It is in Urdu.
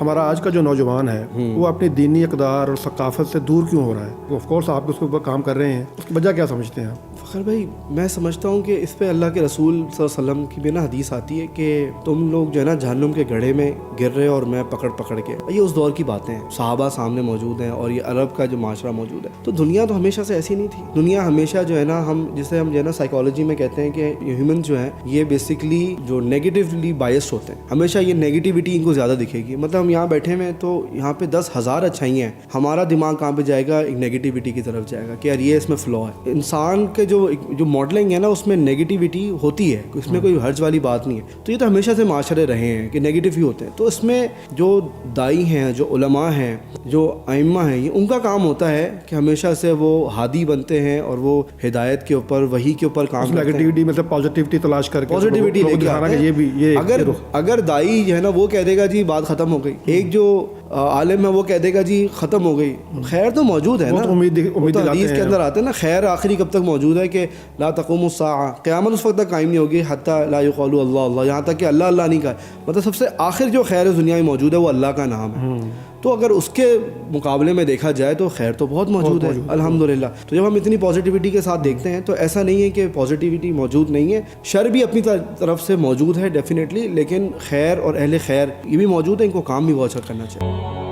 ہمارا آج کا جو نوجوان ہے وہ اپنی دینی اقدار اور ثقافت سے دور کیوں ہو رہا ہے؟ آف کورس آپ اس کے اوپر کام کر رہے ہیں، اس کی وجہ کیا سمجھتے ہیں آپ؟ فخر بھائی، میں سمجھتا ہوں کہ اس پہ اللہ کے رسول صلی اللہ علیہ وسلم کی بھی نا حدیث آتی ہے کہ تم لوگ جو ہے نا جہنم کے گڑھے میں گر رہے اور میں پکڑ کے، یہ اس دور کی باتیں ہیں، صحابہ سامنے موجود ہیں اور یہ عرب کا جو معاشرہ موجود ہے. تو دنیا تو ہمیشہ سے ایسی نہیں تھی. دنیا ہمیشہ جو ہے نا جسے ہم جو ہے نا سائیکالوجی میں کہتے ہیں کہ ہیومن جو ہیں یہ بیسکلی جو نیگیٹیولی بائسڈ ہوتے ہیں. ہمیشہ یہ نیگیٹیوٹی ان کو زیادہ دکھے گی. مطلب ہم یہاں بیٹھے ہوئے تو یہاں پہ 10,000 اچھائیاں ہیں، ہمارا دماغ کہاں پہ جائے گا؟ ایک نیگیٹیوٹی کی طرف جائے گا کہ یار یہ اس میں فلو ہے. انسان کے جو ماڈلنگ ہے نا اس میں نیگیٹیوٹی ہوتی ہے، اس میں کوئی حرج والی بات نہیں ہے. تو یہ تو ہمیشہ سے معاشرے رہے ہیں کہ نیگیٹو ہی ہوتے ہیں. تو اس میں جو دائی ہیں، جو علماء ہیں، جو ائمہ ہیں، یہ ان کا کام ہوتا ہے کہ ہمیشہ سے وہ ہادی بنتے ہیں اور وہ ہدایت کے اوپر، وحی کے اوپر کام کرتے ہیں. نیگیٹیوٹی مطلب پازیٹیوٹی تلاش کر کے پازیٹیوٹی لے کے آتے ہیں. اگر دائی جو ہے نا وہ کہہ دے گا جی بات ختم ہو گئی، ایک جو عالم ہے وہ کہہ دے گا جی ختم ہو گئی، خیر تو موجود ہے نا. امید حدیث کے اندر آتے ہیں نا، خیر آخری کب تک موجود ہے کہ لا تقوم الساعہ، قیامت اس وقت تک قائم نہیں ہوگی حتی لا یقال اللہ اللہ، یہاں تک کہ اللہ اللہ نہیں کہا. مطلب سب سے آخر جو خیر دنیا میں موجود ہے وہ اللہ کا نام ہے. تو اگر اس کے مقابلے میں دیکھا جائے تو خیر تو بہت موجود ہے الحمدللہ. تو جب ہم اتنی پازیٹیوٹی کے ساتھ دیکھتے ہیں تو ایسا نہیں ہے کہ پازیٹیوٹی موجود نہیں ہے، شر بھی اپنی طرف سے موجود ہے ڈیفینیٹلی، لیکن خیر اور اہل خیر یہ بھی موجود ہے، ان کو کام بھی بہت اچھا کرنا چاہیے.